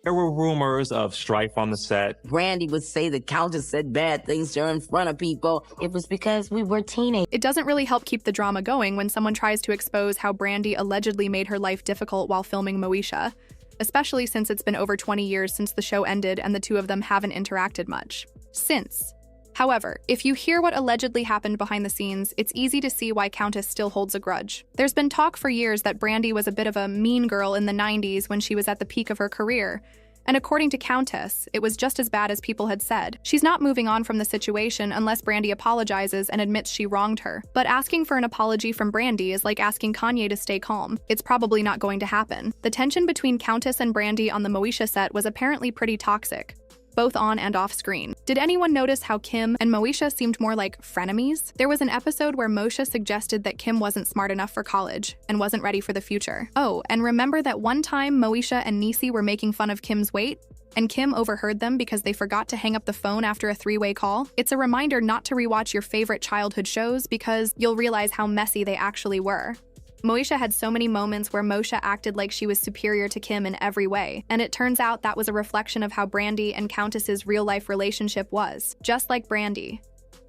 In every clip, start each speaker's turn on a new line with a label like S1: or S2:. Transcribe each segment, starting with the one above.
S1: There were rumors of strife on the set.
S2: Brandy would say the Countess said bad things to her in front of people. It was because we were teenagers.
S3: It doesn't really help keep the drama going when someone tries to expose how Brandy allegedly made her life difficult while filming Moesha, especially since it's been over 20 years since the show ended and the two of them haven't interacted much. However, if you hear what allegedly happened behind the scenes, it's easy to see why Countess still holds a grudge. There's been talk for years that Brandy was a bit of a mean girl in the 90s when she was at the peak of her career, and according to Countess, it was just as bad as people had said. She's not moving on from the situation unless Brandy apologizes and admits she wronged her. But asking for an apology from Brandy is like asking Kanye to stay calm. It's probably not going to happen. The tension between Countess and Brandy on the Moesha set was apparently pretty toxic, both on and off screen. Did anyone notice how Kim and Moesha seemed more like frenemies? There was an episode where Moesha suggested that Kim wasn't smart enough for college and wasn't ready for the future. Oh, and remember that one time Moesha and Niecy were making fun of Kim's weight? And Kim overheard them because they forgot to hang up the phone after a three-way call? It's a reminder not to rewatch your favorite childhood shows because you'll realize how messy they actually were. Moesha had so many moments where Moesha acted like she was superior to Kim in every way, and it turns out that was a reflection of how Brandy and Countess's real-life relationship was, just like Brandy.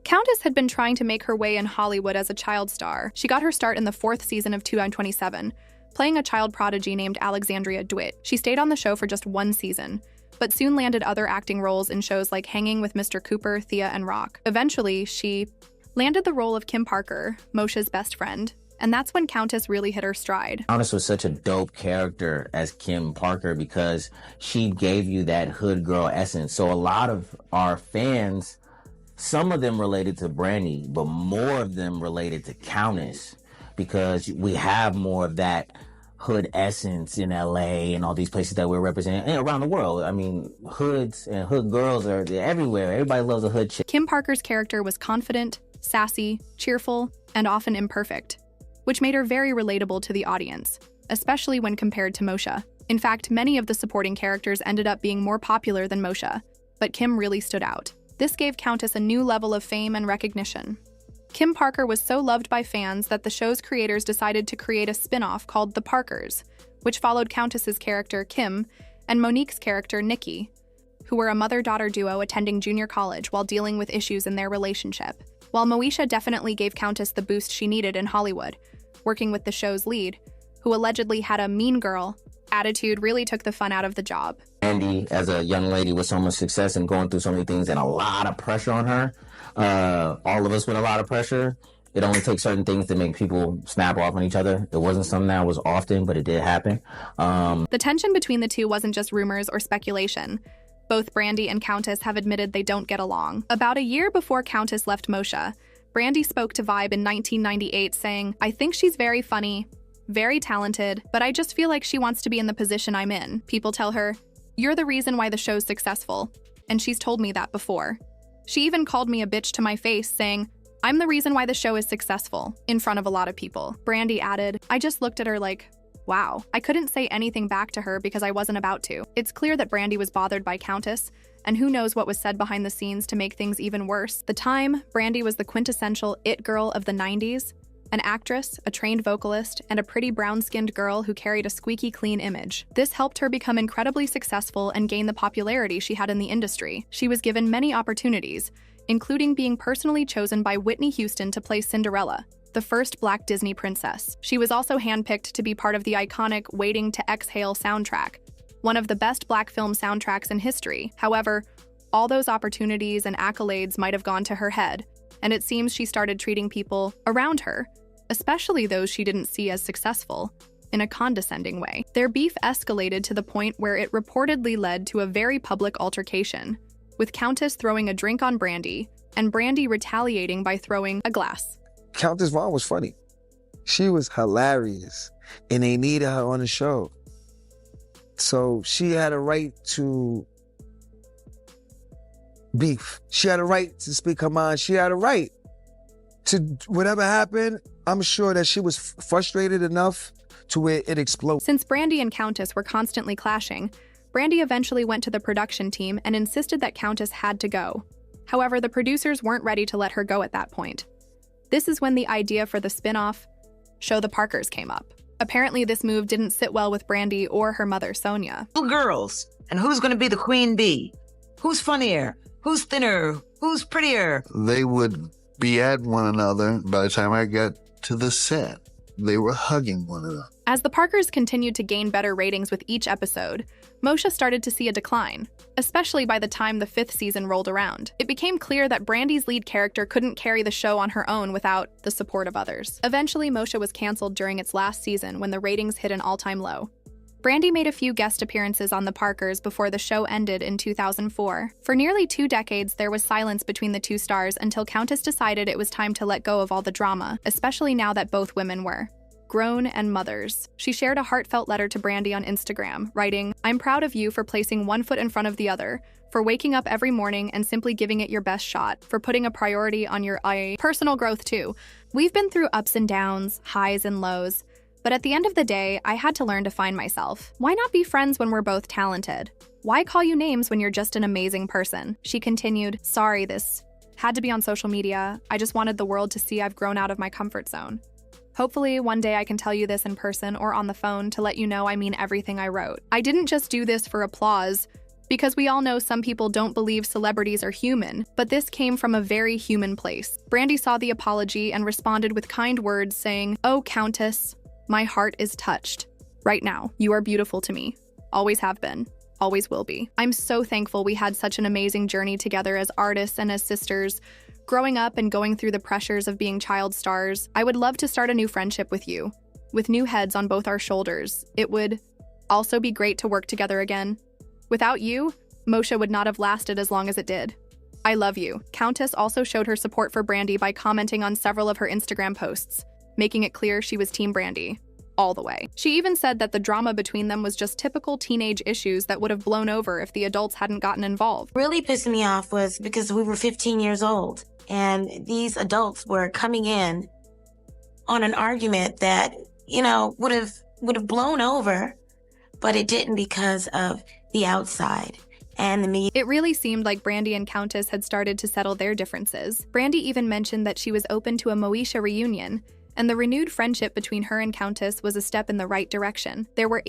S3: Countess had been trying to make her way in Hollywood as a child star. She got her start in the 4th season of 227, playing a child prodigy named Alexandria DeWitt. She stayed on the show for just 1 season, but soon landed other acting roles in shows like Hanging with Mr. Cooper, Thea, and Rock. Eventually, she landed the role of Kim Parker, Moesha's best friend, and that's when Countess really hit her stride.
S4: Countess was such a dope character as Kim Parker because she gave you that hood girl essence. So a lot of our fans, some of them related to Brandy, but more of them related to Countess because we have more of that hood essence in LA and all these places that we're representing and around the world. I mean, hoods and hood girls are everywhere. Everybody loves a hood chick.
S3: Kim Parker's character was confident, sassy, cheerful, and often imperfect, which made her very relatable to the audience, especially when compared to Moesha. In fact, many of the supporting characters ended up being more popular than Moesha, but Kim really stood out. This gave Countess a new level of fame and recognition. Kim Parker was so loved by fans that the show's creators decided to create a spin-off called The Parkers, which followed Countess's character, Kim, and Monique's character, Nikki, who were a mother-daughter duo attending junior college while dealing with issues in their relationship. While Moesha definitely gave Countess the boost she needed in Hollywood, working with the show's lead, who allegedly had a mean girl attitude, really took the fun out of the job.
S4: Brandy, as a young lady with so much success and going through so many things and a lot of pressure on her, all of us with a lot of pressure, it only takes certain things to make people snap off on each other. It wasn't something that was often, but it did happen.
S3: The tension between the two wasn't just rumors or speculation. Both Brandy and Countess have admitted they don't get along. About a year before Countess left Moesha, Brandy spoke to Vibe in 1998 saying, "I think she's very funny, very talented, but I just feel like she wants to be in the position I'm in. People tell her, 'You're the reason why the show's successful,' and she's told me that before. She even called me a bitch to my face, saying, 'I'm the reason why the show is successful,' in front of a lot of people." Brandy added, "I just looked at her like, wow. I couldn't say anything back to her because I wasn't about to." It's clear that Brandy was bothered by Countess, and who knows what was said behind the scenes to make things even worse. At the time, Brandy was the quintessential it girl of the 90s, an actress, a trained vocalist, and a pretty brown-skinned girl who carried a squeaky clean image. This helped her become incredibly successful and gain the popularity she had in the industry. She was given many opportunities, including being personally chosen by Whitney Houston to play Cinderella, the first Black Disney princess. She was also handpicked to be part of the iconic Waiting to Exhale soundtrack, one of the best Black film soundtracks in history. However, all those opportunities and accolades might have gone to her head, and it seems she started treating people around her, especially those she didn't see as successful, in a condescending way. Their beef escalated to the point where it reportedly led to a very public altercation, with Countess throwing a drink on Brandy, and Brandy retaliating by throwing a glass.
S5: Countess Vaughn was funny. She was hilarious, and they needed her on the show. So she had a right to beef. She had a right to speak her mind. She had a right to whatever happened. I'm sure that she was frustrated enough to where it exploded.
S3: Since Brandy and Countess were constantly clashing, Brandy eventually went to the production team and insisted that Countess had to go. However, the producers weren't ready to let her go at that point. This is when the idea for the spin-off show The Parkers came up. Apparently, this move didn't sit well with Brandy or her mother, Sonia.
S6: Two girls, and who's going to be the queen bee? Who's funnier? Who's thinner? Who's prettier?
S7: They would be at one another by the time I got to the set. They were hugging one another.
S3: As the Parkers continued to gain better ratings with each episode, Moesha started to see a decline, especially by the time the 5th season rolled around. It became clear that Brandy's lead character couldn't carry the show on her own without the support of others. Eventually, Moesha was canceled during its last season when the ratings hit an all-time low. Brandy made a few guest appearances on The Parkers before the show ended in 2004. For nearly 2 decades, there was silence between the two stars until Countess decided it was time to let go of all the drama, especially now that both women were grown and mothers. She shared a heartfelt letter to Brandy on Instagram, writing, "I'm proud of you for placing one foot in front of the other, for waking up every morning and simply giving it your best shot, for putting a priority on your personal growth too. We've been through ups and downs, highs and lows, but at the end of the day, I had to learn to find myself. Why not be friends when we're both talented? Why call you names when you're just an amazing person?" She continued, "Sorry, this had to be on social media. I just wanted the world to see I've grown out of my comfort zone. Hopefully, one day I can tell you this in person or on the phone to let you know I mean everything I wrote. I didn't just do this for applause, because we all know some people don't believe celebrities are human, but this came from a very human place." Brandy saw the apology and responded with kind words saying, "Oh, Countess, my heart is touched. Right now, you are beautiful to me. Always have been. Always will be. I'm so thankful we had such an amazing journey together as artists and as sisters. Growing up and going through the pressures of being child stars, I would love to start a new friendship with you, with new heads on both our shoulders. It would also be great to work together again. Without you, Moesha would not have lasted as long as it did. I love you." Countess also showed her support for Brandy by commenting on several of her Instagram posts, making it clear she was Team Brandy all the way. She even said that the drama between them was just typical teenage issues that would have blown over if the adults hadn't gotten involved.
S2: Really pissed me off was because we were 15 years old and these adults were coming in on an argument that, would have blown over, but it didn't because of the outside and the media.
S3: It really seemed like Brandy and Countess had started to settle their differences. Brandy even mentioned that she was open to a Moesha reunion, and the renewed friendship between her and Countess was a step in the right direction. There were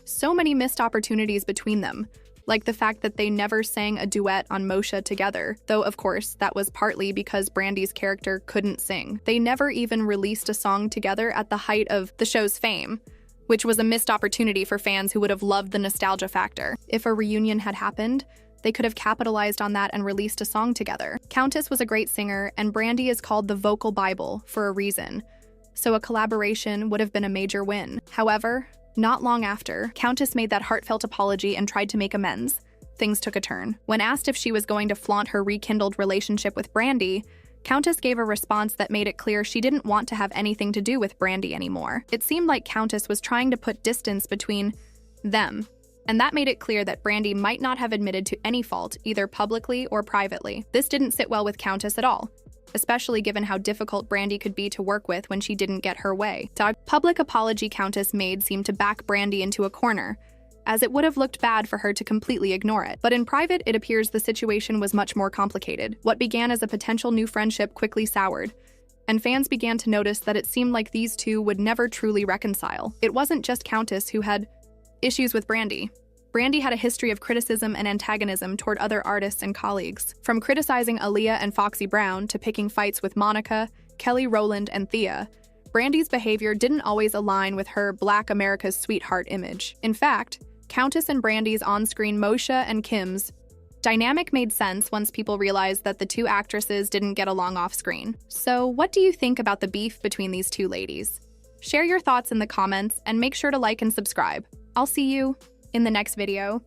S3: so many missed opportunities between them, like the fact that they never sang a duet on Moesha together, though of course that was partly because Brandy's character couldn't sing. They never even released a song together at the height of the show's fame, which was a missed opportunity for fans who would have loved the nostalgia factor. If a reunion had happened, they could have capitalized on that and released a song together. Countess was a great singer, and Brandy is called the vocal Bible for a reason, so a collaboration would have been a major win. However, not long after, Countess made that heartfelt apology and tried to make amends. Things took a turn. When asked if she was going to flaunt her rekindled relationship with Brandy, Countess gave a response that made it clear she didn't want to have anything to do with Brandy anymore. It seemed like Countess was trying to put distance between them, and that made it clear that Brandy might not have admitted to any fault, either publicly or privately. This didn't sit well with Countess at all, especially given how difficult Brandy could be to work with when she didn't get her way. The public apology Countess made seemed to back Brandy into a corner, as it would have looked bad for her to completely ignore it. But in private, it appears the situation was much more complicated. What began as a potential new friendship quickly soured, and fans began to notice that it seemed like these two would never truly reconcile. It wasn't just Countess who had issues with Brandy. Brandy had a history of criticism and antagonism toward other artists and colleagues, from criticizing Aaliyah and Foxy Brown to picking fights with Monica, Kelly Rowland, and Thea. Brandy's behavior didn't always align with her Black America's sweetheart image. In fact, Countess and Brandy's on-screen Moesha and Kim's dynamic made sense once people realized that the two actresses didn't get along off-screen. So what do you think about the beef between these two ladies? Share your thoughts in the comments and make sure to like and subscribe. I'll see you in the next video.